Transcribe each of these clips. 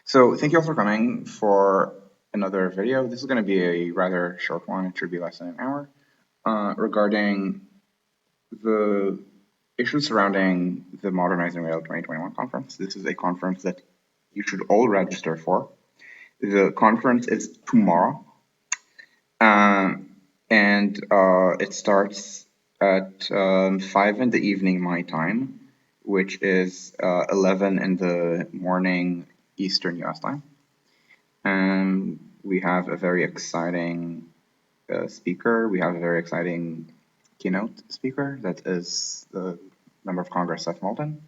So thank you all for coming for another video. This is going to be a rather short one. It should be less than an hour regarding the issues surrounding the Modernizing Rail 2021 conference. This is a conference that you should all register for. The conference is tomorrow, and it starts at 5 in the evening my time, which is 11 in the morning Eastern US time. We have a very exciting speaker. We have a very exciting keynote speaker that is the Member of Congress, Seth Moulton,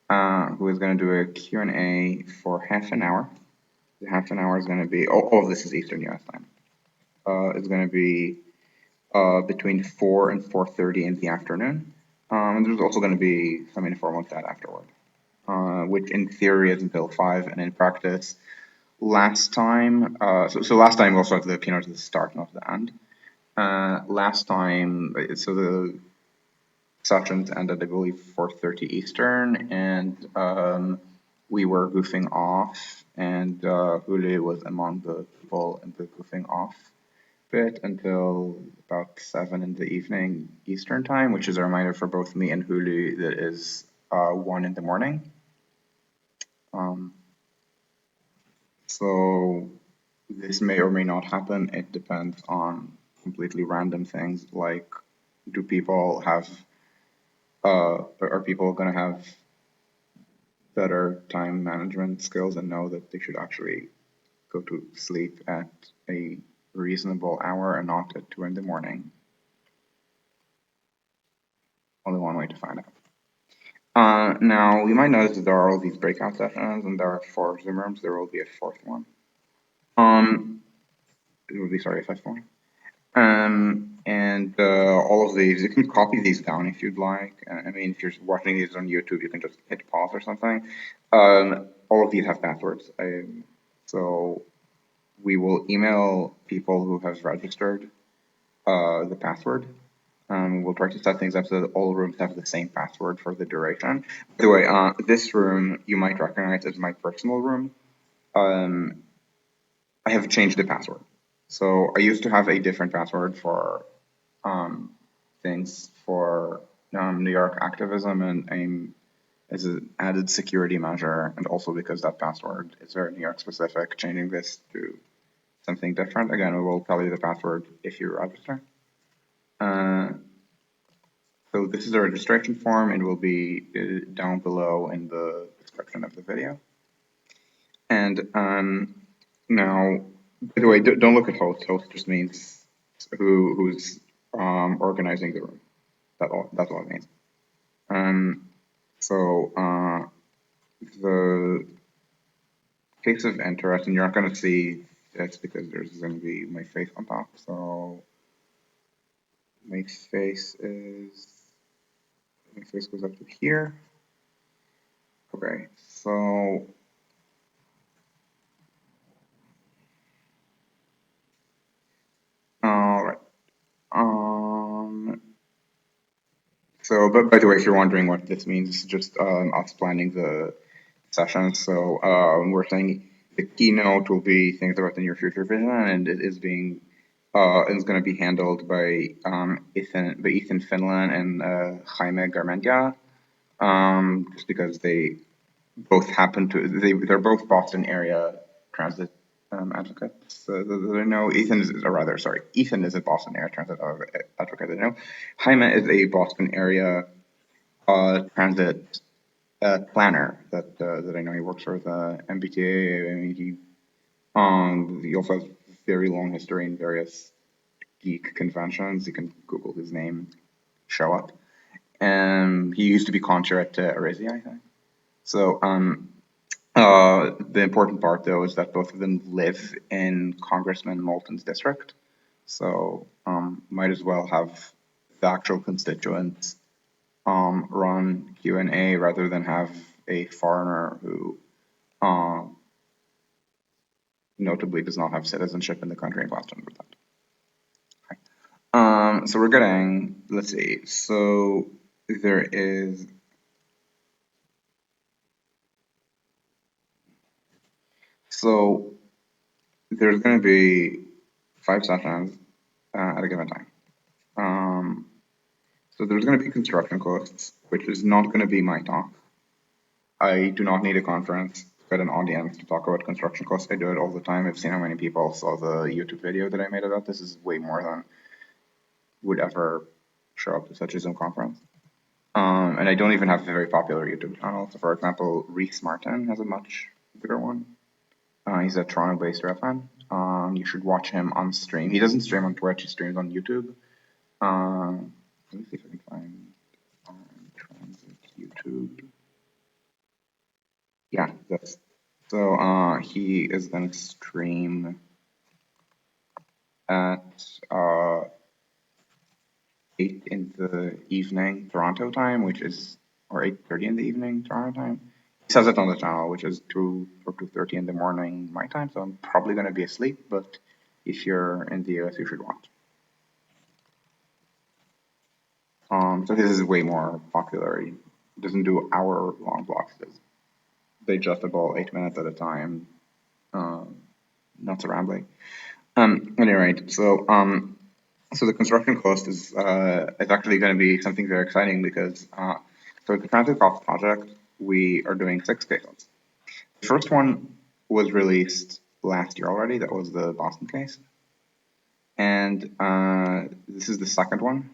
who is going to do a Q&A for half an hour. The half an hour is going to be, all of this is Eastern US time. It's going to be between 4 and 4:30 in the afternoon. And there's also going to be some informal chat afterward, which in theory is until 5, and in practice, last time, so last time we also had the keynote at the start, not the end. Last time, so the sessions ended, I believe, 4:30 Eastern, and we were goofing off, and Hulu was among the people in the goofing off bit until about 7 in the evening Eastern time, which is a reminder for both me and Hulu that is 1 in the morning. So this may or may not happen. It depends on completely random things like, do people have, are people going to have better time management skills and know that they should actually go to sleep at a reasonable hour and not at 2 in the morning? Only one way to find out. Now, you might notice that there are all these breakout sessions, and there are 4 Zoom rooms. There will be a 4th one. It will be, sorry, a 5th one. And all of these, you can copy these down if you'd like. I mean, if you're watching these on YouTube, you can just hit pause or something. All of these have passwords. So we will email people who have registered the password. We'll try to set things up so that all rooms have the same password for the duration. By the way, this room you might recognize as my personal room. I have changed the password. So I used to have a different password for things for New York activism, and I'm as an added security measure, and also because that password is very New York specific, changing this to something different. Again, we will tell you the password if you register. So this is a registration form, and will be down below in the description of the video. And now, by the way, don't look at host. Host just means who's organizing the room. That's all it means. So the case of interest, and you're not going to see this because there's going to be my face on top. So my face goes up to here. Okay, so all right. So, but by the way, if you're wondering what this means, it's just us planning the session. So we're saying the keynote will be things about the near future vision, and it is being is going to be handled by Ethan Finlan and Jaime Garmendia, just because they both happen to they're both Boston area transit advocates. I know Ethan is, or rather, sorry, Ethan is a Boston area transit advocate. I know Jaime is a Boston area transit planner that I know. He works for the MBTA. I mean, he also has a very long history in various geek conventions. You can Google his name, show up. And he used to be conchair at Arisia, I think. So the important part, though, is that both of them live in Congressman Moulton's district. So might as well have the actual constituents run Q&A rather than have a foreigner who notably does not have citizenship in the country in question with that. Okay. So we're getting, let's see, so there is, So there's going to be 5 sessions at a given time. Um, so there's going to be construction costs, which is not going to be my talk. I do not need a conference to get an audience to talk about construction costs. I do it all the time. I've seen how many people saw the YouTube video that I made about this. Is way more than would ever show up to such a Zoom conference. And I don't even have a very popular YouTube channel. So, for example, Reese Martin has a much bigger one. He's a Toronto-based rail fan. You should watch him on stream. He doesn't stream on Twitch. He streams on YouTube. Let me see if I can find Transit YouTube. Yeah, that's so. He is gonna stream at uh 8 in the evening Toronto time, which is or 8:30 in the evening Toronto time. He says it on the channel, which is 2 or 2:30 in the morning my time. So I'm probably gonna be asleep, but if you're in the US, you should watch. So his is way more popular. He doesn't do hour-long blocks. It's digestible, 8 minutes at a time. Not so rambling. Anyway, so the construction cost is actually going to be something very exciting because so the transit cost project we are doing 6 cases. The first one was released last year already. That was the Boston case, and this is the second one.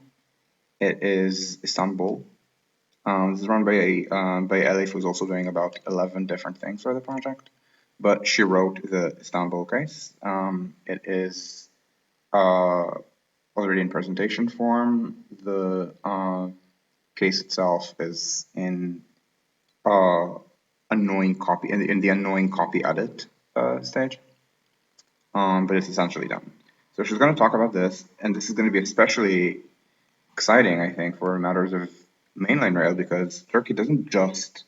It is Istanbul. This is run by Elif, who's also doing about 11 different things for the project. But she wrote the Istanbul case. It is already in presentation form. The case itself is in annoying copy in the annoying copy edit stage, but it's essentially done. So she's going to talk about this, and this is going to be especially exciting, I think, for matters of mainline rail because Turkey doesn't just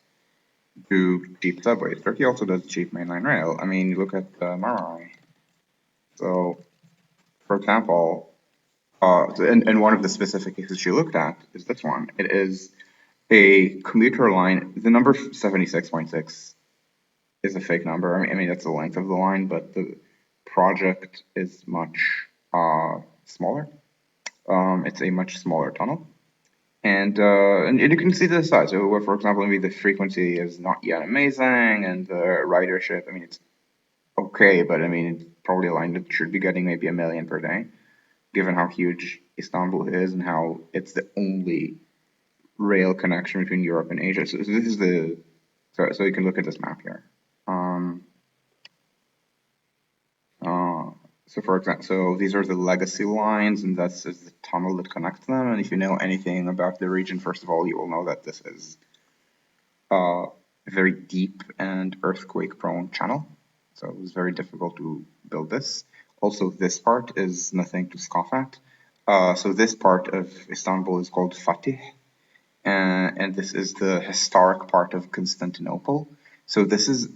do cheap subways. Turkey also does cheap mainline rail. I mean, look at Marmaray. So, for example, and one of the specific cases she looked at is this one. It is a commuter line. The number 76.6 is a fake number. I mean, that's the length of the line, but the project is much smaller. It's a much smaller tunnel. And you can see the size. So, for example, maybe the frequency is not yet amazing, and the ridership. I mean, it's okay, but I mean, it's probably a line that should be getting maybe 1 million per day, given how huge Istanbul is and how it's the only rail connection between Europe and Asia. So this is the so you can look at this map here. Um, uh, so for example, so these are the legacy lines, and that's is the tunnel that connects them. And if you know anything about the region, first of all, you will know that this is a very deep and earthquake-prone channel. So it was very difficult to build this. Also, this part is nothing to scoff at. So this part of Istanbul is called Fatih, and this is the historic part of Constantinople. So this is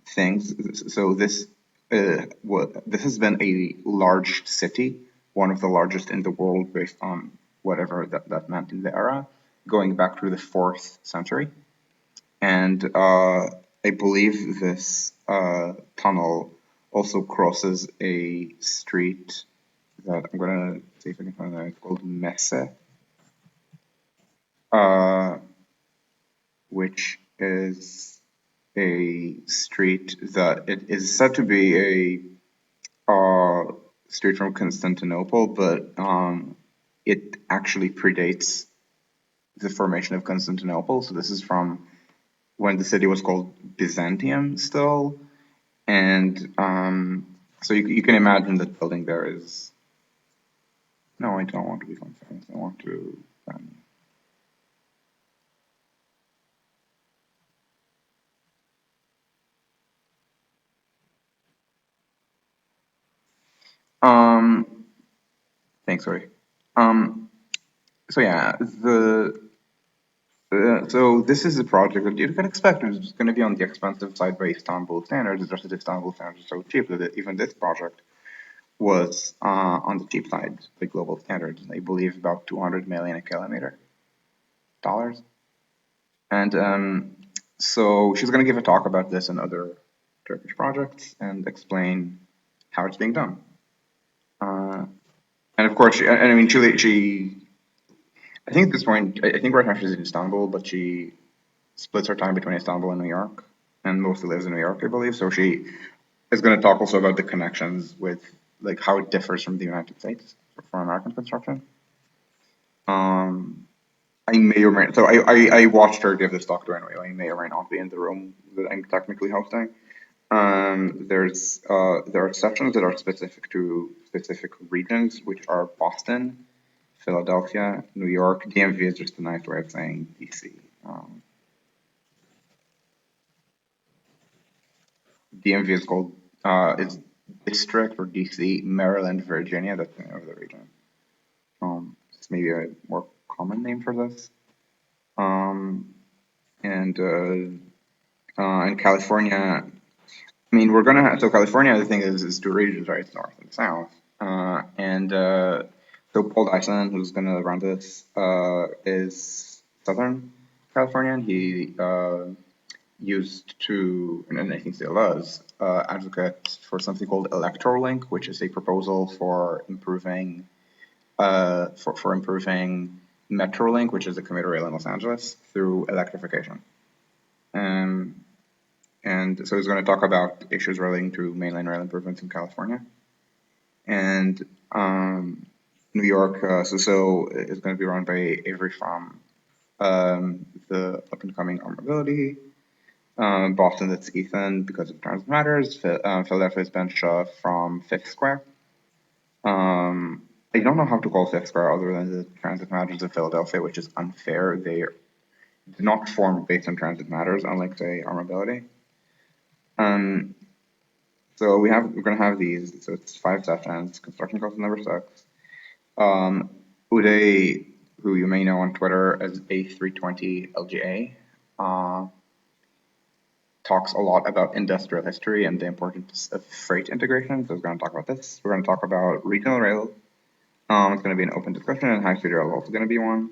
things. So this has been a large city, one of the largest in the world, based on whatever that meant in the era, going back to the 4th century. And I believe this tunnel also crosses a street that I'm gonna see if I can find that. It's called Messe, uh, which is a street that it is said to be a street from Constantinople, but it actually predates the formation of Constantinople. So this is from when the city was called Byzantium still, and so you can imagine that building there is. No, I don't want to become famous. I want to. Um, thanks, sorry. Um, so yeah, so this is a project that you can expect is going to be on the expensive side by Istanbul standards. Just that Istanbul standards are so cheap that even this project was on the cheap side by global standards. I believe about 200 million a kilometer dollars. And so she's going to give a talk about this and other Turkish projects and explain how it's being done. And of course, and I mean, I think at this point, I think right now she's in Istanbul, but she splits her time between Istanbul and New York, and mostly lives in New York, I believe. So she is going to talk also about the connections with like how it differs from the United States for American construction. Um, I may or may so I watched her give this talk to anyway. I may or may not be in the room that I'm technically hosting. There are sections that are specific to specific regions, which are Boston, Philadelphia, New York. DMV is just a nice way of saying DC. Um, DMV is called is District or DC, Maryland, Virginia. That's the name of the region. It's maybe a more common name for this. Um, and in California, I mean, we're gonna have, so California, the thing is two regions, right? It's north and south. So Paul Dyson, who's gonna run this, is Southern Californian. He used to, and I think still does, advocate for something called ElectroLink, which is a proposal for improving, for improving MetroLink, which is the commuter rail in Los Angeles, through electrification. Um, and so he's going to talk about issues relating to mainline rail improvements in California. And New York, so is going to be run by Avery from the up and coming Arm Mobility. Boston, it's Ethan because of Transit Matters. Philadelphia is Ben Shaw from Fifth Square. I don't know how to call Fifth Square other than the Transit Matters of Philadelphia, which is unfair. They do not form based on Transit Matters, unlike, say, Arm Mobility. So we're gonna have these. So it's 5 sessions. Construction cost number 6. Uday, who you may know on Twitter as A320 LGA, talks a lot about industrial history and the importance of freight integration. So we're going to talk about this. We're going to talk about regional rail. It's going to be an open discussion, and high-speed rail is also going to be one.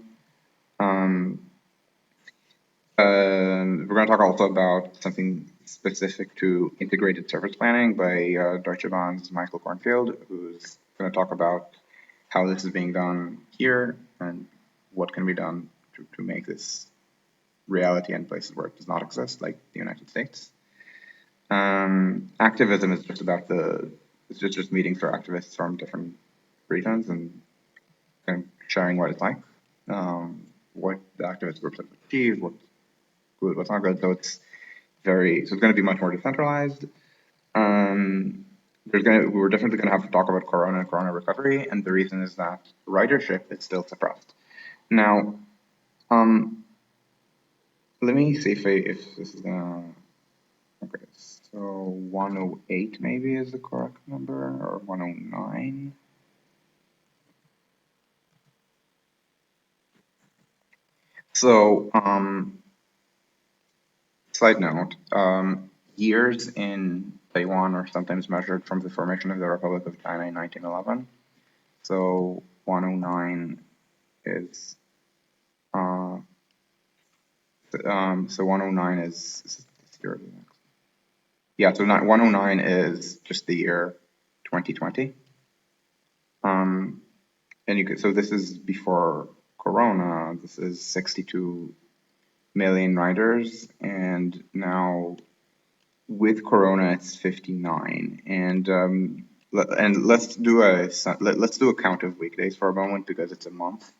We're going to talk also about something specific to integrated service planning by Deutsche Bahn's Michael Kornfield, who's going to talk about how this is being done here and what can be done to make this reality in places where it does not exist, like the United States. Activism is just about it's just meetings for activists from different regions and kind of sharing what it's like, what the activist groups have achieved, what's good, what's not good. So it's going to be much more decentralized. We're definitely going to have to talk about Corona and Corona recovery, and the reason is that ridership is still suppressed. Now, let me see if this is gonna. Okay, so 108 maybe is the correct number, or 109. So, side note, years in Taiwan are sometimes measured from the formation of the Republic of China in 1911. So 109 is, so 109 is this year. Yeah, so 109 is just the year 2020. And so this is before Corona. This is 62 million riders, and now with Corona it's 59. And let's do a count of weekdays for a moment because it's a month.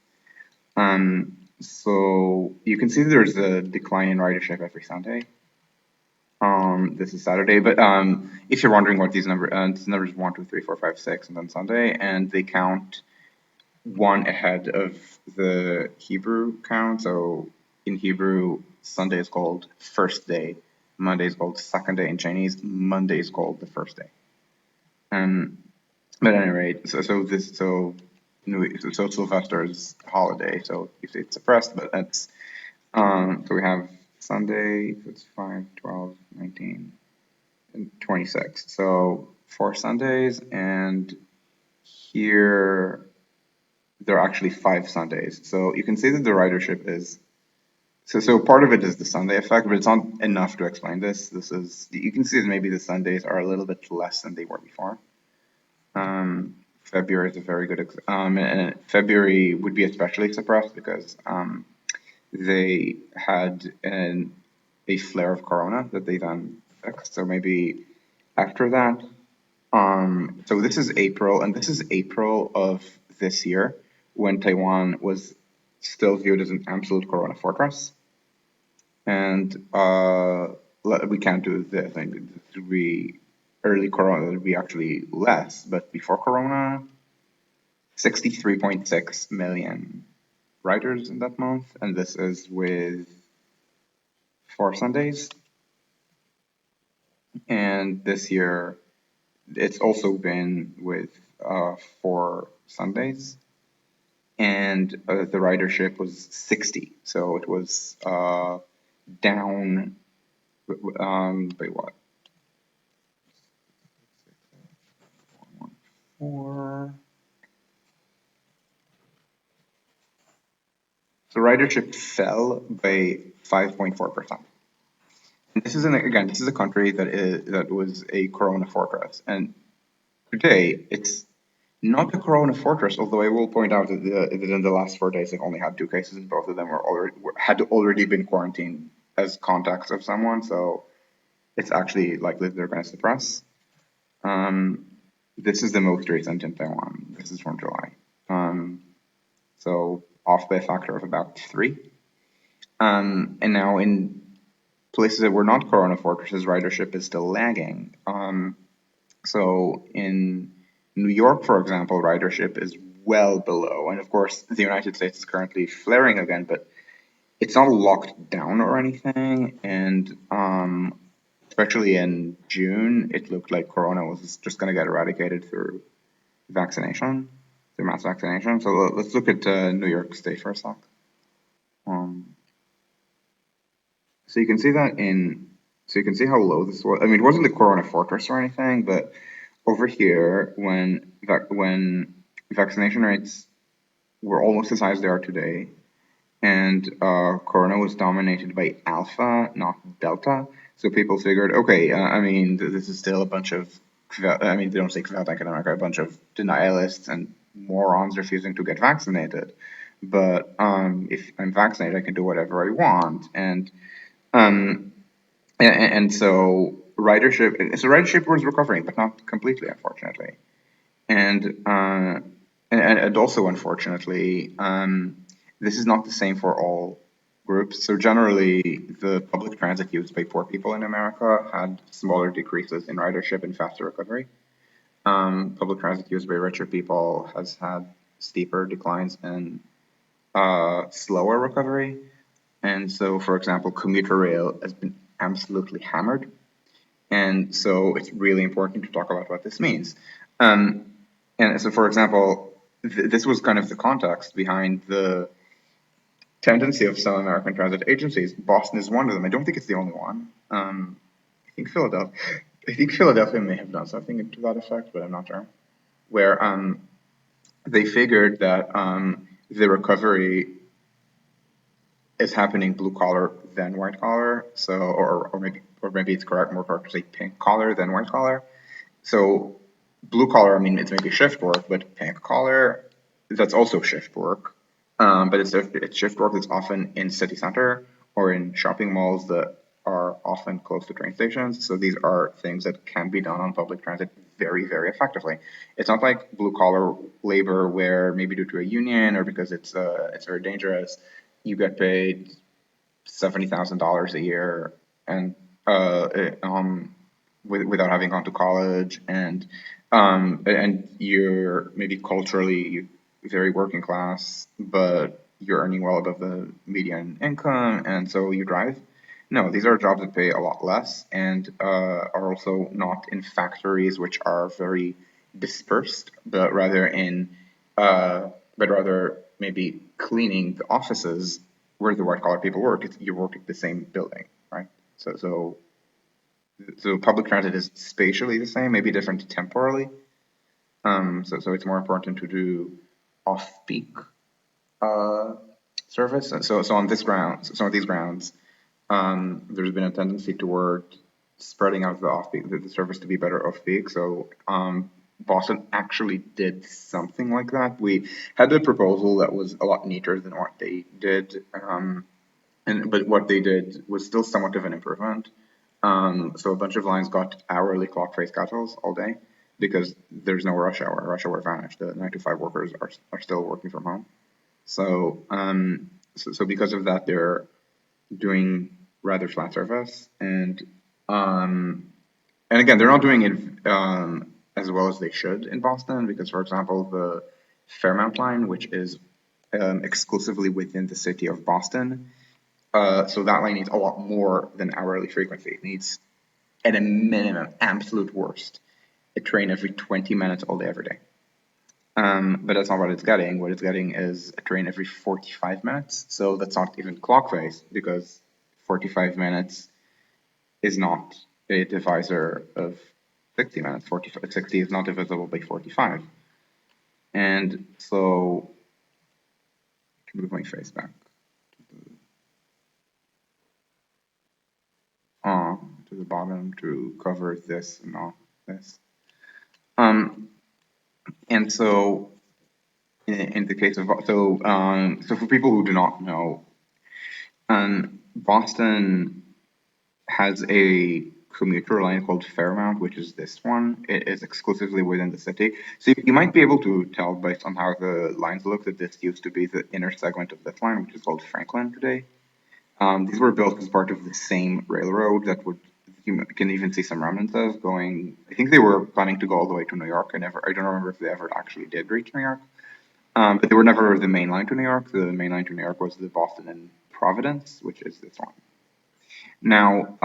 So you can see there's a decline in ridership every Sunday. This is Saturday, but if you're wondering what these numbers 1, 2, 3, 4, 5, 6, and then Sunday, and they count one ahead of the Hebrew count. So in Hebrew, Sunday is called first day, Monday is called second day. In Chinese, Monday is called the first day. But at any rate, so Sylvester is holiday, so you say it's suppressed, but that's so we have Sunday, so it's 5, 12, 19, and 26. So 4 Sundays, and here there are actually 5 Sundays. So you can see that the ridership is So part of it is the Sunday effect, but it's not enough to explain this. You can see that maybe the Sundays are a little bit less than they were before. February is a very good, and February would be especially suppressed because they had a flare of corona that they then fixed. So maybe after that, so this is April, and this is April of this year when Taiwan was still viewed as an absolute corona fortress. And we can't do this. I think this would be early corona, it would be actually less, but before corona, 63.6 million riders in that month, and this is with 4 Sundays. And this year, it's also been with 4 Sundays, and the ridership was 60. So it was down. By what? Four. So ridership fell by 5.4%. And this is again, this is a country that was a corona fortress, and today it's not a corona fortress. Although I will point out that in the last 4 days they've only had 2 cases, and both of them had already been quarantined as contacts of someone. So it's actually likely they're going to suppress. This is the most recent in Taiwan. This is from July. So off by a factor of about 3. And now in places that were not corona fortresses, ridership is still lagging. So in New York, for example, ridership is well below. And of course, the United States is currently flaring again, but it's not locked down or anything. And especially in June, it looked like corona was just going to get eradicated through vaccination, through mass vaccination. So let's look at New York State for a sec. Um, So you can see that so you can see how low this was. I mean, it wasn't the Corona Fortress or anything, but over here, when vaccination rates were almost as high as they are today, and Corona was dominated by Alpha, not Delta, so people figured, okay, I mean, this is still a bunch of, I mean, they don't say Querdenker in America, a bunch of denialists and morons refusing to get vaccinated. But if I'm vaccinated, I can do whatever I want, um, and so ridership was recovering, but not completely, unfortunately. And and also, unfortunately, this is not the same for all groups. So generally, the public transit used by poor people in America had smaller decreases in ridership and faster recovery. Public transit used by richer people has had steeper declines and slower recovery. And so, for example, commuter rail has been absolutely hammered. And so it's really important to talk about what this means. Um, and so, for example, this was kind of the context behind the tendency of some American transit agencies. Boston is one of them. I don't think it's the only one. I think Philadelphia. I think Philadelphia may have done something to that effect, but I'm not sure. Where they figured that the recovery is happening blue collar than white collar. So, or maybe it's more correct to say pink collar than white collar. So blue collar, I mean, it's maybe shift work, but pink collar, that's also shift work. But it's shift work that's often in city center or in shopping malls that are often close to train stations. So these are things that can be done on public transit very, very effectively. It's not like blue collar labor where maybe due to a union or because it's very dangerous, you get paid $70,000 a year and without having gone to college, and you're maybe culturally very working class, but you're earning well above the median income, and so you drive. No, these are jobs that pay a lot less and are also not in factories which are very dispersed, but rather maybe cleaning the offices where the white collar people work. You work at the same building, right? So public transit is spatially the same, maybe different temporally. So it's more important to do off peak service. So on this ground, so on these grounds, there's been a tendency toward spreading out the off-peak, the service to be better off-peak. So Boston actually did something like that. We had a proposal that was a lot neater than what they did, but what they did was still somewhat of an improvement. So a bunch of lines got hourly clock face schedules all day because there's no rush hour. Rush hour vanished. The 9 to 5 workers are still working from home. So because of that, they're doing rather flat service, and again, they're not doing it as well as they should in Boston because, for example, the Fairmount line, which is exclusively within the city of Boston, so that line needs a lot more than hourly frequency. It needs, at a minimum, absolute worst, a train every 20 minutes all day, every day. But that's not what it's getting. What it's getting is a train every 45 minutes. So that's not even clock face because 45 minutes is not a divisor of 60 minutes. 60 is not divisible by 45. And so, I can move my face back to the bottom to cover this and all this. And so, in the case of so for people who do not know, Boston has a commuter line called Fairmount, which is this one. It is exclusively within the city. So you might be able to tell based on how the lines look that this used to be the inner segment of this line, which is called Franklin today. These were built as part of the same railroad that would, you can even see some remnants of going, I think they were planning to go all the way to New York. I don't remember if they ever actually did reach New York. But they were never the main line to New York. The main line to New York was the Boston and Providence, which is this one. Now,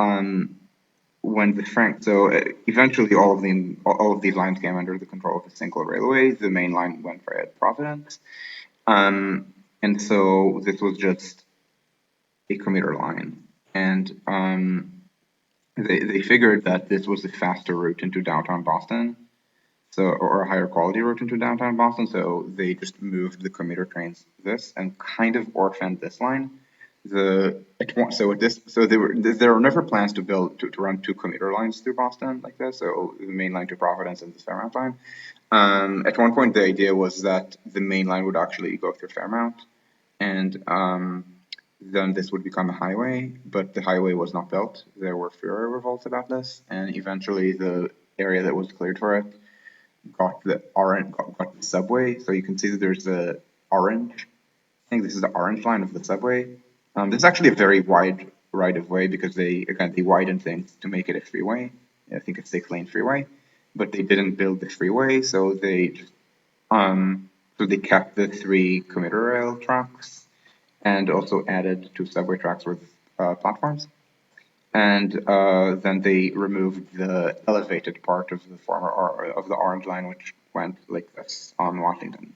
when the Frank, so eventually all of these lines came under the control of a single railway. The main line went via Providence, and so this was just a commuter line, and they figured that this was a faster route into downtown Boston, so or a higher quality route into downtown Boston. So they just moved the commuter trains this and kind of orphaned this line. There were never plans to run two commuter lines through Boston like this. So the main line to Providence and the Fairmount line. At one point, the idea was that the main line would actually go through Fairmount, and then this would become a highway. But the highway was not built. There were furor revolts about this, and eventually the area that was cleared for it got the subway. So you can see that there's the orange. I think this is the orange line of the subway. This is actually a very wide right of way because they widened things to make it a freeway. I think a 6-lane freeway, but they didn't build the freeway, so they kept the 3 commuter rail tracks and also added 2 subway tracks with platforms. And then they removed the elevated part of the orange line, which went like this on Washington.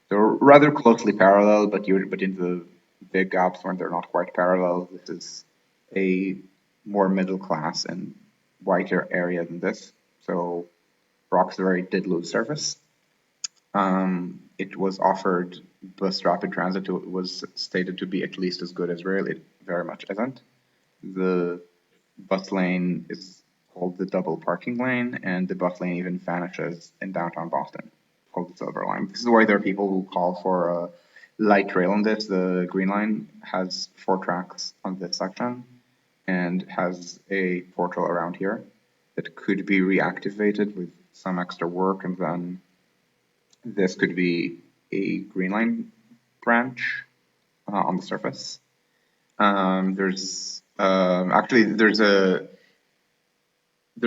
They're rather closely parallel, but in the big gaps when they're not quite parallel, this is a more middle class and whiter area than this. So Roxbury did lose service. It was offered bus rapid transit. It was stated to be at least as good as rail. It very much isn't. The bus lane is called the double parking lane, and the bus lane even vanishes in downtown Boston, called the Silver Line. This is why there are people who call for a light rail on this. The Green Line has 4 tracks on this section and has a portal around here that could be reactivated with some extra work, and then this could be a Green Line branch on the surface. There's a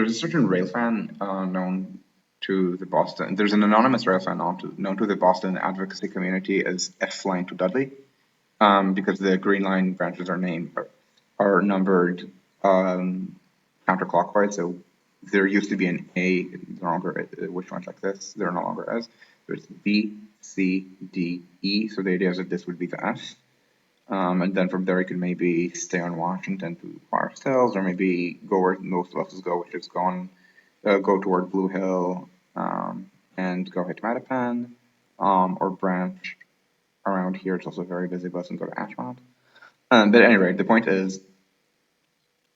certain rail fan known to the Boston. There's an anonymous rail fan known to the Boston advocacy community as F line to Dudley, because the Green Line branches are numbered counterclockwise. So there used to be an A, no longer which one's like this. There no longer is. There's B, C, D, E. So the idea is that this would be the F. And then from there, you can maybe stay on Washington to Forest Hills, or maybe go where most buses go, which is go toward Blue Hill, and go hit Mattapan, or branch around here. It's also very busy. But doesn't go to Ashmont. But at any rate, the point is,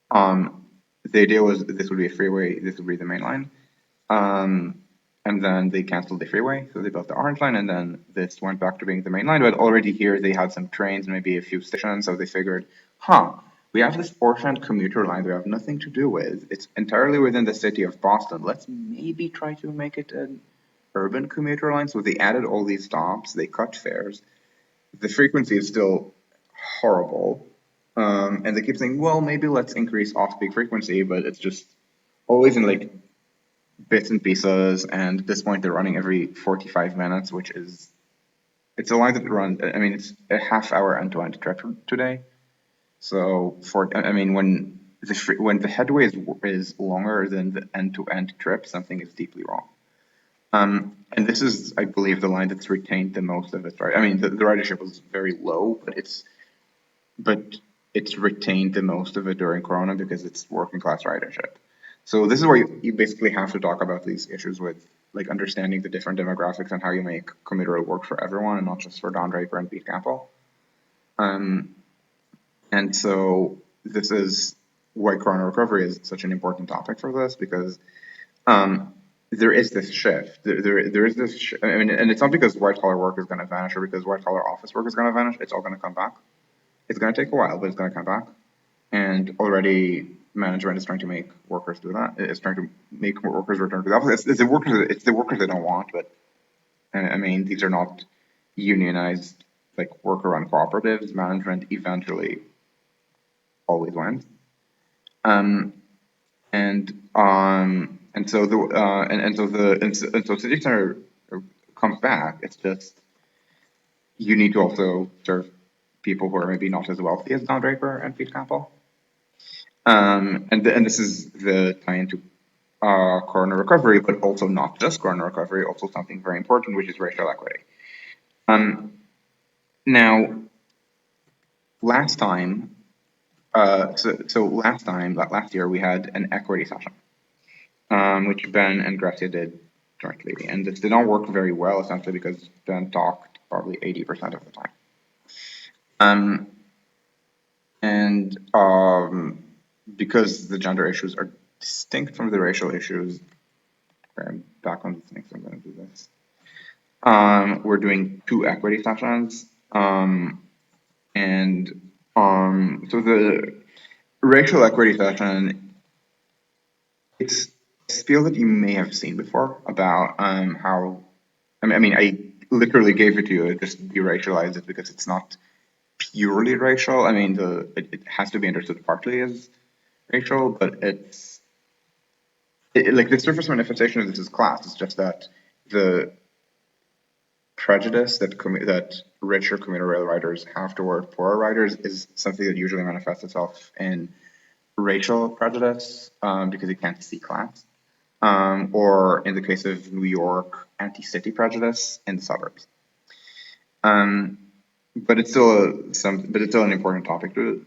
um, the idea was this would be a freeway. This would be the main line. Um, and then they canceled the freeway, so they built the Orange Line, and then this went back to being the main line. But already here they had some trains, maybe a few stations, so they figured, we have this portion commuter line that we have nothing to do with. It's entirely within the city of Boston. Let's maybe try to make it an urban commuter line. So they added all these stops, they cut fares. The frequency is still horrible. And they keep saying, well, maybe let's increase off-peak frequency, but it's just always in like bits and pieces, and at this point they're running every 45 minutes, which is it's a line that runs. I mean, it's a half-hour end-to-end trip today. So when the headway is longer than the end-to-end trip, something is deeply wrong. And this is, I believe, the line that's retained the most of its right. I mean, the ridership was very low, but it's retained the most of it during Corona because it's working class ridership. So this is where you basically have to talk about these issues with like understanding the different demographics and how you make commuter rail work for everyone and not just for Don Draper and Pete Campbell. Um, and so this is why Corona recovery is such an important topic for this because um, there is this shift. There is this. I mean, and it's not because white collar work is going to vanish or because white collar office work is going to vanish. It's all going to come back. It's going to take a while, but it's going to come back. And already management is trying to make workers do that. It's trying to make workers return to the office. It's the workers they don't want, but I mean, these are not unionized like worker-run cooperatives. Management eventually always wins. Um, and so the and so city center comes back. It's just you need to also serve people who are maybe not as wealthy as Don Draper and Pete Campbell. And this is the tie into corona recovery, but also not just corona recovery, also something very important, which is racial equity. Um, now, last time, last year, we had an equity session, which Ben and Gracia did jointly, and this did not work very well, essentially because Ben talked probably 80% of the time. And because the gender issues are distinct from the racial issues, I'm back on the thing, so I'm going to do this. We're doing 2 equity sessions. So the racial equity session, it's a skill that you may have seen before about how, I literally gave it to you, just deracialize it because it's not purely racial. I mean, it has to be understood partly as racial, but like the surface manifestation of this is class. It's just that the prejudice that richer commuter rail riders have toward poorer riders is something that usually manifests itself in racial prejudice because you can't see class, or in the case of New York, anti-city prejudice in the suburbs. But it's still an important topic to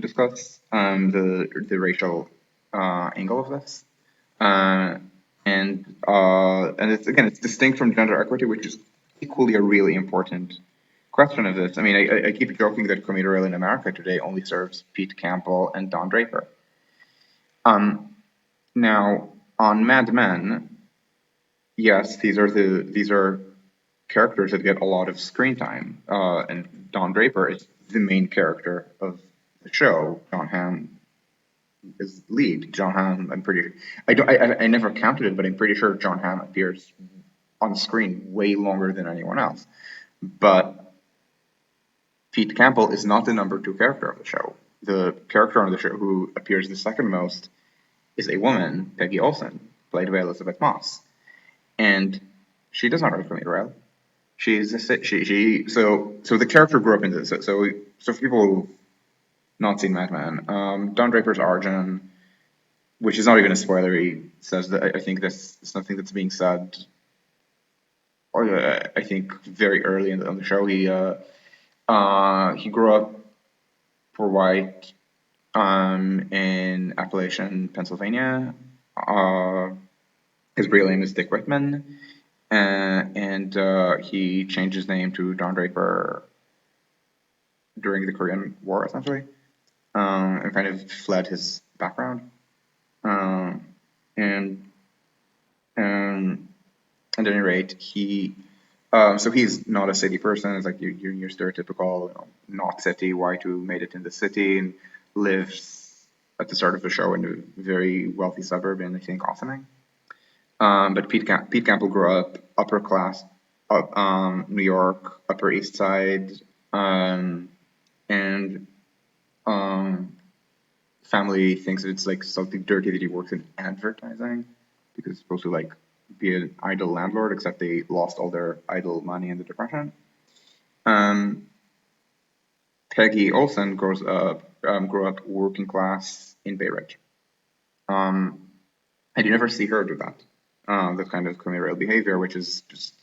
discuss the racial angle of this. And it's distinct from gender equity, which is equally a really important question of this. I mean, I keep joking that commuter rail in America today only serves Pete Campbell and Don Draper. Now on Mad Men, yes, these are characters that get a lot of screen time, and Don Draper is the main character of the show. John Hamm is lead. John Hamm, I'm pretty sure. I never counted it, but I'm pretty sure John Hamm appears on screen way longer than anyone else. But Pete Campbell is not the number 2 character of the show. The character on the show who appears the second most is a woman, Peggy Olson, played by Elizabeth Moss, and she does not ride commuter rail. She's a, she so the character grew up in this. So for people who've not seen Mad Men, Don Draper's origin, which is not even a spoiler, he says that I think that's something that's being said. I think very early on the show, he grew up poor white in Appalachian, Pennsylvania. His real name is Dick Whitman, and he changed his name to Don Draper during the Korean War, essentially, and kind of fled his background. Um, and um, at any rate, so he's not a city person. It's like your stereotypical, not city white who made it in the city and lives at the start of the show in a very wealthy suburb in, I think, Ossining. But Pete Campbell grew up upper class, New York, Upper East Side, um, and um, family thinks it's like something dirty that he works in advertising because it's supposed to like be an idle landlord, except they lost all their idle money in the Depression. Um, Peggy Olson grew up working class in Bay Ridge. Um, and you never see her do that. The kind of communal behavior, which is just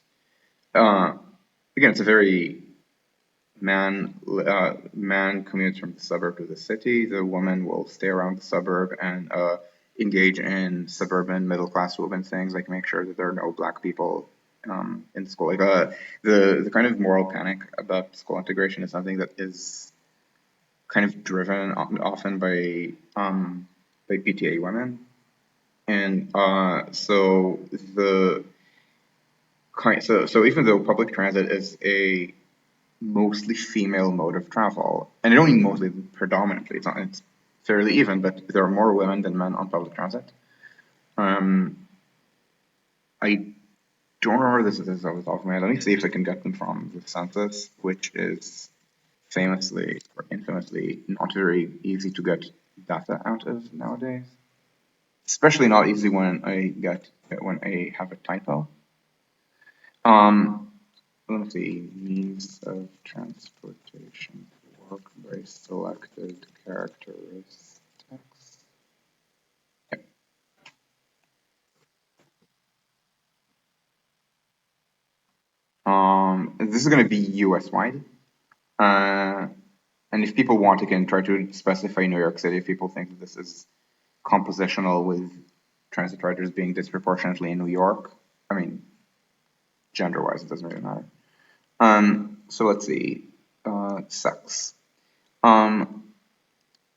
uh, again, it's a very man commutes from the suburb to the city. The woman will stay around the suburb and engage in suburban middle class women things, like make sure that there are no black people in school. Like the kind of moral panic about school integration is something that is kind of driven often by PTA women, and so even though public transit is a mostly female mode of travel, and I don't mean mostly, predominantly. It's fairly even, but there are more women than men on public transit. Um, I don't remember this off the top of my head. Let me see if I can get them from the census, which is famously or infamously not very easy to get data out of nowadays. Especially not easy when I have a typo. Um, let's see, means of transportation work by selected characteristics. Yep. This is going to be US wide. Uh, and if people want, I can try to specify New York City if people think that this is compositional with transit riders being disproportionately in New York. I mean, gender wise, it doesn't really matter. So let's see. Sex. Um,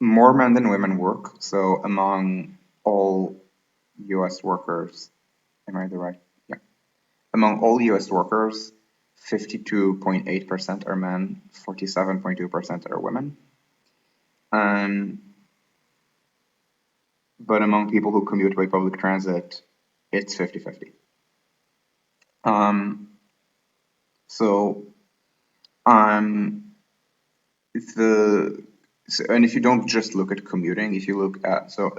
More men than women work. So among all US workers, am I the right? Yeah. Among all US workers, 52.8% are men, 47.2% are women. Um, but among people who commute by public transit, it's 50-50. Um, so, um, the and if you don't just look at commuting, if you look at so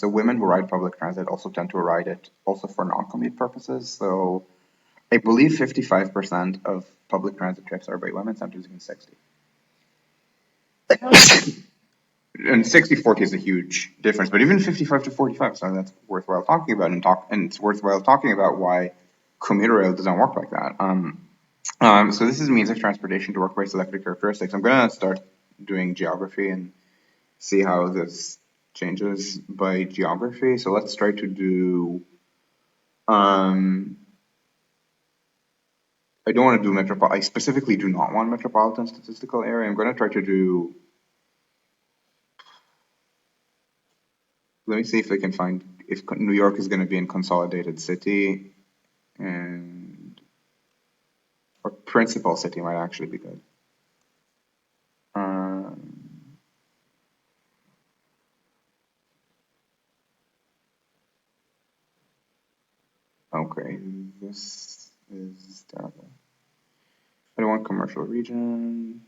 women who ride public transit also tend to ride it also for non-commute purposes. So I believe 55% of public transit trips are by women, sometimes even 60. And 60-40 is a huge difference, but even 55 to 45, so that's worthwhile talking about and it's worthwhile talking about why commuter rail doesn't work like that. So this is means of transportation to work by selected characteristics. I'm gonna start doing geography and see how this changes by geography. So let's try to do, I don't want to do I specifically do not want metropolitan statistical area. I'm gonna try to do, let me see if I can find, if New York is gonna be in consolidated city and, or principal city might actually be good. Um, okay, this is terrible. I don't want commercial region.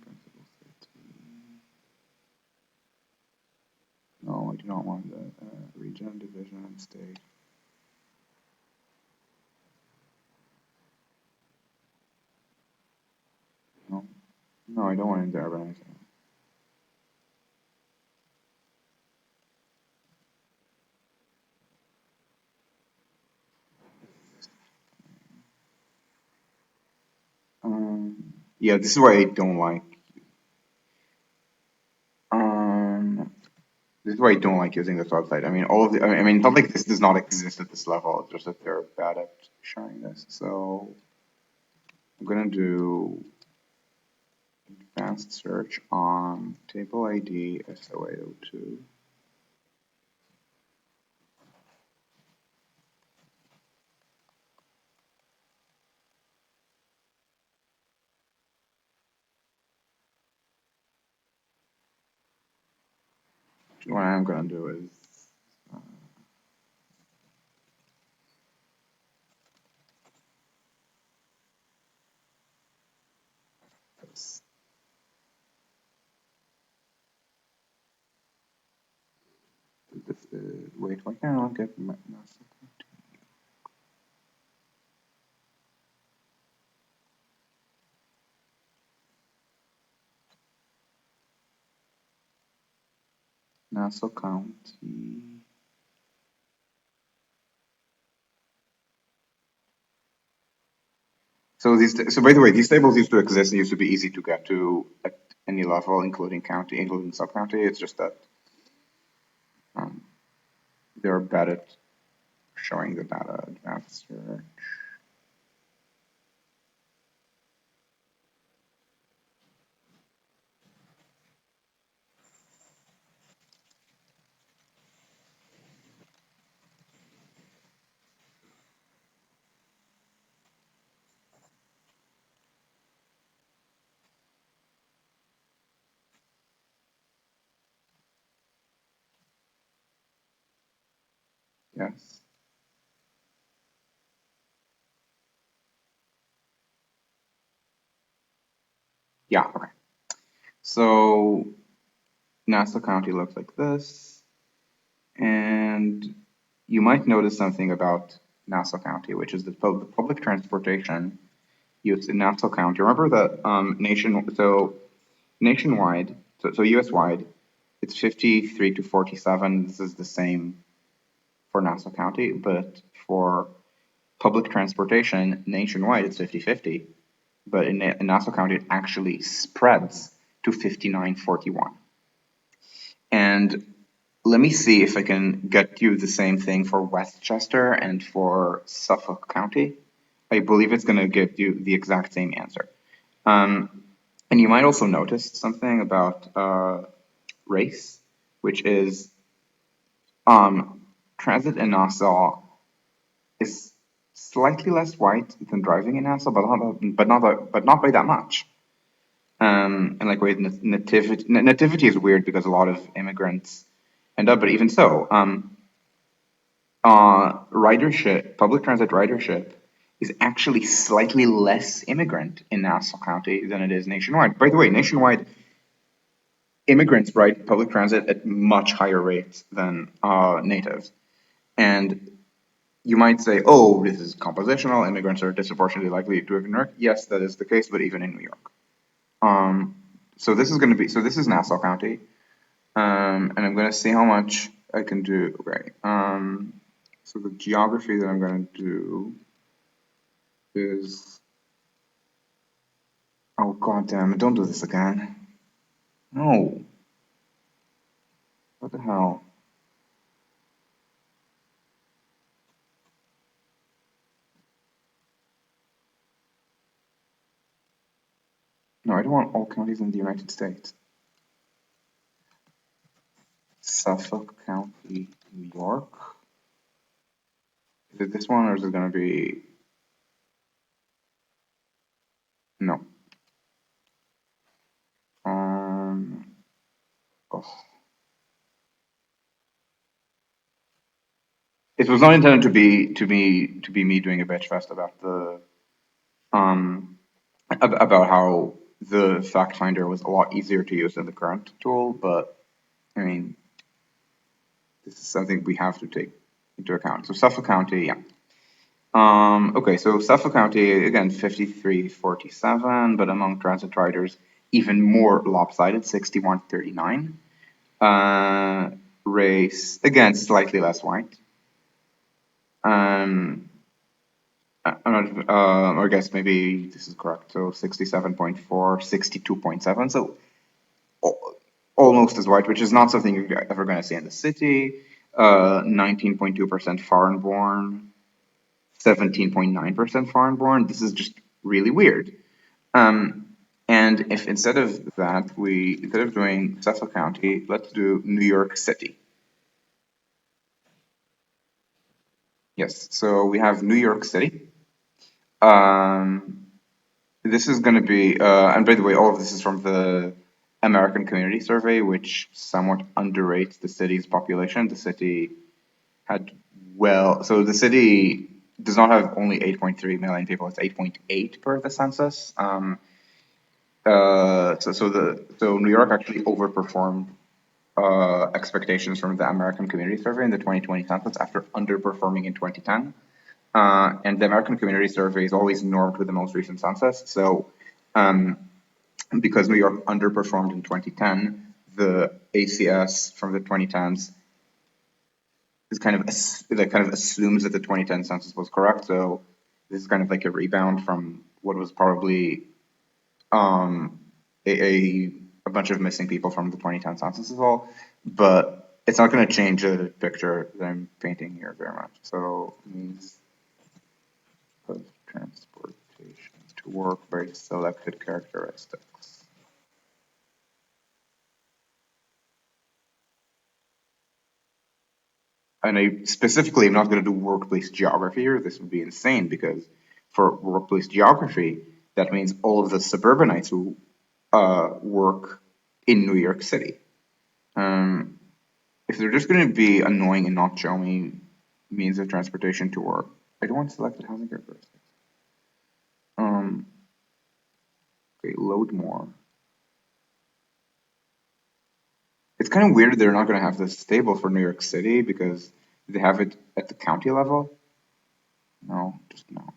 No, I do not want the region, division, and state. No, no, I don't want it to urbanize. Yeah, this is why I don't like. Um, This is why I don't like using this website. I mean, all of the, I mean, it's not like this does not exist at this level. It's just that they're bad at showing this. So I'm gonna do advanced search on table ID SO802. What I'm gonna do is this. This is, wait, why can't I get my Nassau County? So so by the way, these tables used to exist and used to be easy to get to at any level, including county, including sub-county. It's just that um, they're bad at showing the data advanced search. Yes. Yeah, okay. So Nassau County looks like this, and you might notice something about Nassau County, which is the public transportation used in Nassau County. Remember that nationwide, so US wide, it's 53 to 47. This is the same for Nassau County, but for public transportation nationwide, it's 50-50. But in Nassau County, it actually spreads to 59-41. And let me see if I can get you the same thing for Westchester and for Suffolk County. I believe it's going to give you the exact same answer. And you might also notice something about race, which is transit in Nassau is slightly less white than driving in Nassau, but not by that much. And like wait, nativity is weird because a lot of immigrants end up, but even so, ridership, public transit ridership is actually slightly less immigrant in Nassau County than it is nationwide. By the way, nationwide, immigrants ride public transit at much higher rates than natives. And you might say, oh, this is compositional, immigrants are disproportionately likely to live in New York. Yes, that is the case, but even in New York. So this is going to be, so this is Nassau County. And I'm going to see how much I can do. Okay. So the geography that I'm going to do is, oh god damn it, don't do this again. No. What the hell? No, I don't want all counties in the United States. Suffolk County, New York. Is it this one or is it going to be, no. Um, oh. It was not intended to be me doing a bitch fest about the um about how the fact finder was a lot easier to use than the current tool, but I mean this is something we have to take into account. So Suffolk County, yeah. Okay, so Suffolk County again 53-47, but among transit riders even more lopsided 61-39. Race again slightly less white. Um, I'm not, I guess maybe this is correct. So 67.4, 62.7. So almost as white, which is not something you're ever going to see in the city. 19.2% foreign born, 17.9% foreign born. This is just really weird. Um, and if instead of that, instead of doing Suffolk County, let's do New York City. Yes, so we have New York City. Um, this is going to be, and by the way, all of this is from the American Community Survey, which somewhat underrates the city's population. The city had, so the city does not have only 8.3 million people, it's 8.8 per the census. So New York actually overperformed expectations from the American Community Survey in the 2020 census after underperforming in 2010. And the American Community Survey is always normed with the most recent census. So because New York underperformed in 2010, the ACS from the 2010s is kind of assumes that the 2010 census was correct. So this is kind of like a rebound from what was probably um, a, a bunch of missing people from the 2010 census as well. But it's not going to change the picture that I'm painting here very much. So means of transportation to work by selected characteristics. And I specifically am not going to do workplace geography here. This would be insane because for workplace geography, that means all of the suburbanites who work in New York City. Um, if they're just going to be annoying and not show me means of transportation to work, I don't want selected housing characteristics. Um, okay, load more. It's kind of weird they're not going to have this table for New York City because they have it at the county level. No, just no.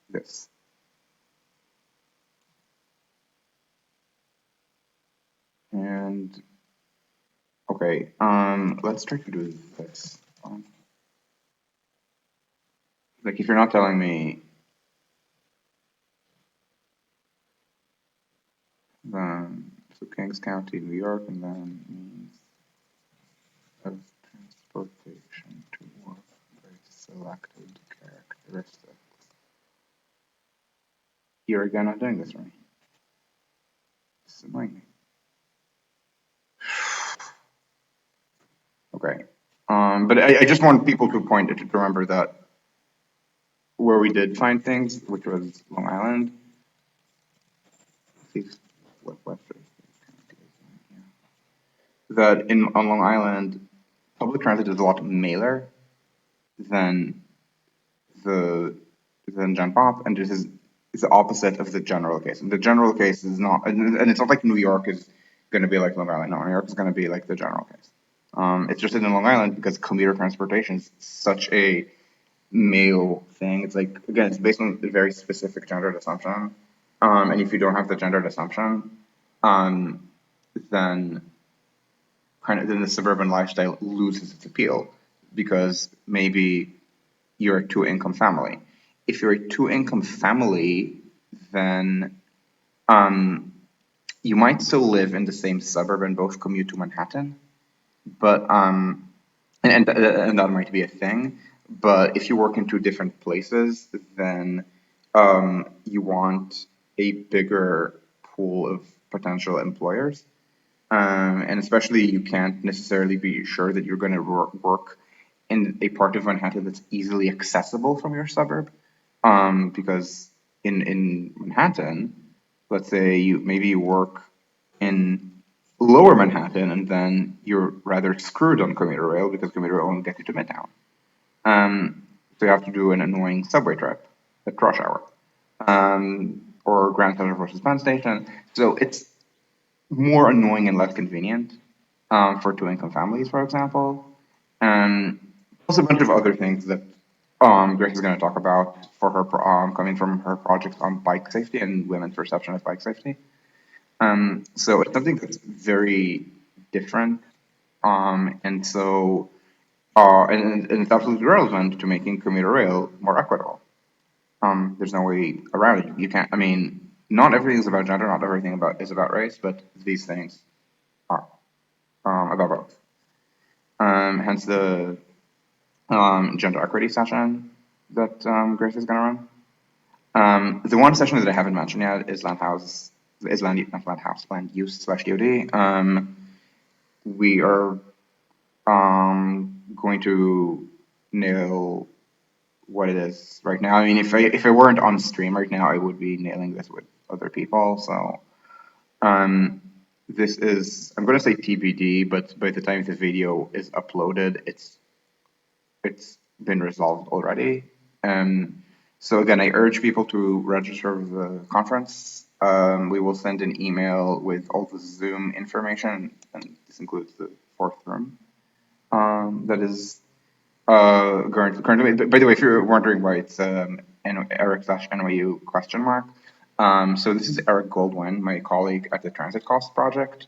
This. And okay, let's try to do this. Like if you're not telling me, then so Kings County, New York, and then means of transportation to work by selected characteristics. You're again not doing this right. This is annoying me. Okay. But I just want people to remember that where we did find things, which was Long Island, that on Long Island, public transit is a lot mailer than the Gen Pop, and this is the opposite of the general case. And the general case is not, and it's not like New York is going to be like Long Island. No, New York is going to be like the general case. It's just in Long Island because commuter transportation is such a male thing. It's like, again, it's based on a very specific gendered assumption. And if you don't have the gendered assumption, um, then then the suburban lifestyle loses its appeal because maybe you're a two-income family. If you're a two-income family, then you might still live in the same suburb and both commute to Manhattan, but and that might be a thing. But if you work in two different places, then you want a bigger pool of potential employers. And especially you can't necessarily be sure that you're going to work in a part of Manhattan that's easily accessible from your suburb. Because in Manhattan, let's say you work in lower Manhattan and then you're rather screwed on commuter rail because commuter rail won't get you to Midtown. So you have to do an annoying subway trip at rush hour. Or Grand Central versus Penn Station. So it's more annoying and less convenient for two-income families, for example. And plus a bunch of other things that Grace is going to talk about for her coming from her project on bike safety and women's perception of bike safety. So it's something that's very different, and so and it's absolutely relevant to making commuter rail more equitable. There's no way around it. You can't. I mean, not everything is about gender. Not everything is about race, but these things about both. Hence the gender equity session that Grace is going to run. The one session that I haven't mentioned yet is land use slash DoD. We are going to nail what it is right now. I mean, if I weren't on stream right now, I would be nailing this with other people. So this is, I'm going to say TBD, but by the time the video is uploaded, it's been resolved already. So again, I urge people to register for the conference. We will send an email with all the Zoom information, and this includes the fourth room. That is currently, by the way, if you're wondering why it's Eric/NYU question mark. So this is Eric Goldwyn, my colleague at the Transit Cost Project,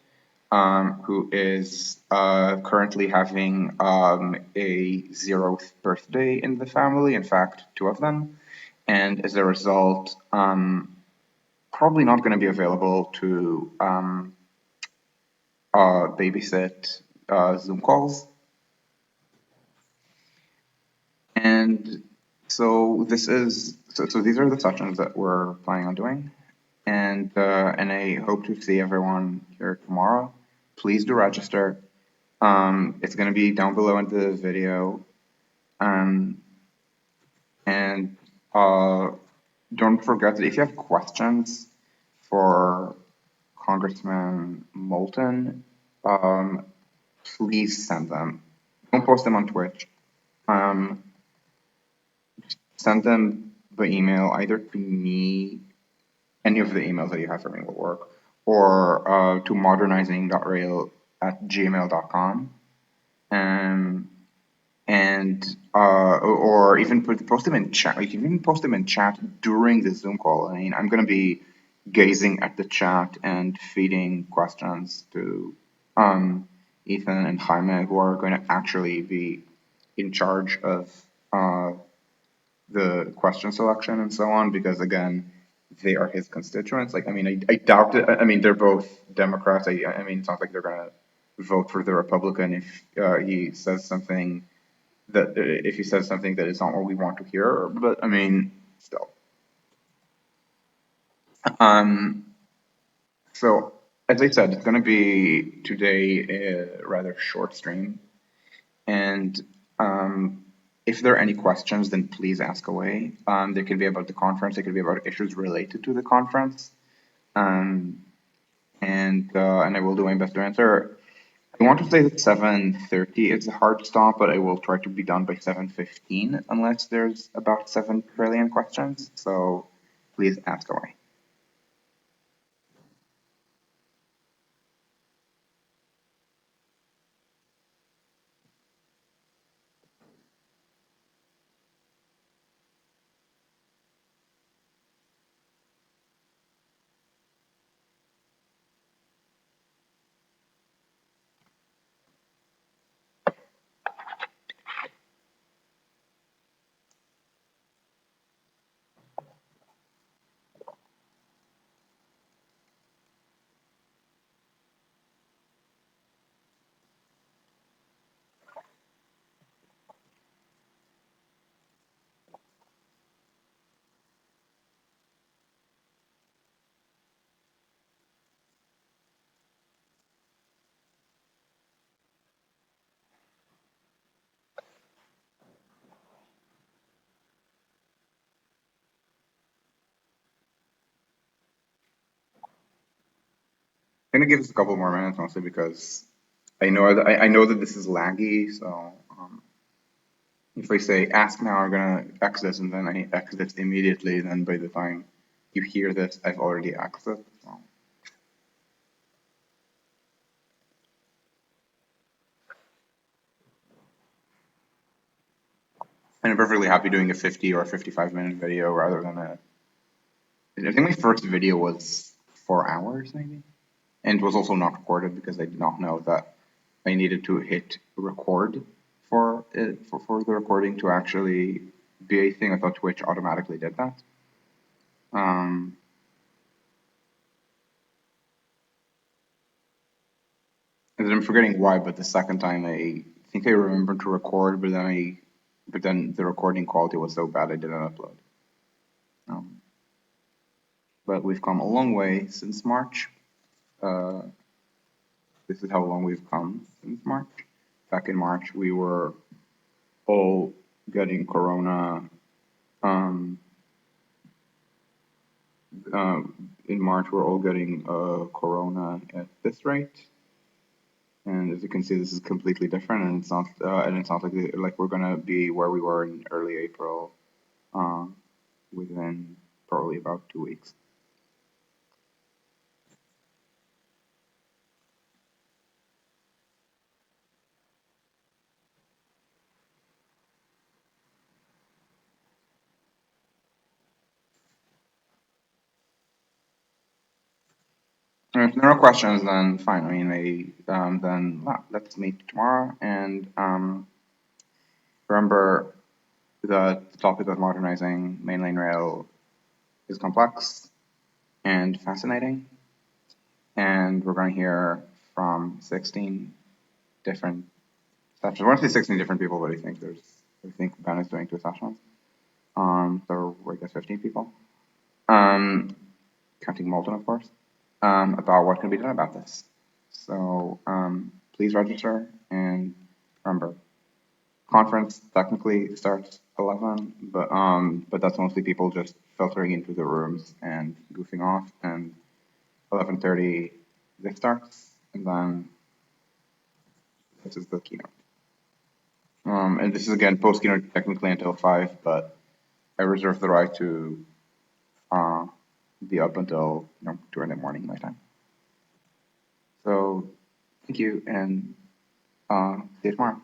who is currently having a 0th birthday in the family, in fact, 2 of them. And as a result, probably not going to be available to babysit Zoom calls. And so these are the sessions that we're planning on doing. And I hope to see everyone here tomorrow. Please do register. It's going to be down below in the video. And don't forget that if you have questions for Congressman Moulton, please send them. Don't post them on Twitch. Send them by email, either to me, any of the emails that you have for me will work, or to modernizing.rail@gmail.com. Or even post them in chat. You can even post them in chat during the Zoom call. I mean, I'm going to be gazing at the chat and feeding questions to Ethan and Jaime, who are going to actually be in charge of the question selection and so on, because again, they are his constituents. Like, I mean, I doubt it. I mean, they're both Democrats. I mean, it's not like they're going to vote for the Republican if he says something that is not what we want to hear. But I mean, still. So as I said, it's going to be today a rather short stream, and if there are any questions, then please ask away. They could be about the conference. They could be about issues related to the conference, and I will do my best to answer. I want to say that 7:30 is a hard stop, but I will try to be done by 7:15 unless there's about 7 trillion questions. So please ask away. I'm gonna give this a couple more minutes, mostly because I know that this is laggy. So if I say ask now, I'm gonna exit, and then I exit immediately. Then by the time you hear this, I've already exited. So. And I'm perfectly happy doing a 50 or 55-minute video rather than a. I think my first video was 4 hours, maybe, and it was also not recorded because I did not know that I needed to hit record for the recording to actually be a thing. I thought Twitch automatically did that. Um, And I'm forgetting why, but the second time I think I remembered to record, but then the recording quality was so bad I didn't upload. Um, but we've come a long way since March. Uh, this is how long we've come since March. Back in March, we were all getting corona. Um, in March, we're all getting corona at this rate. And as you can see, this is completely different, and it's not like we're gonna be where we were in early April, uh, within probably about 2 weeks. And if there are no questions, then fine. I mean, let's meet tomorrow. And remember that the topic of modernizing mainline rail is complex and fascinating, and we're going to hear from 16 different sessions. I want to say 16 different people, but I think Ben is doing 2 sessions. So I guess 15 people. Counting Moulton, of course, about what can be done about this. So please register, and remember, conference technically starts 11, but that's mostly people just filtering into the rooms and goofing off, and 11:30 this starts, and then this is the keynote. And this is again post keynote technically until 5, but I reserve the right to uh, be up until 2 in the morning my time. So thank you, and see you tomorrow.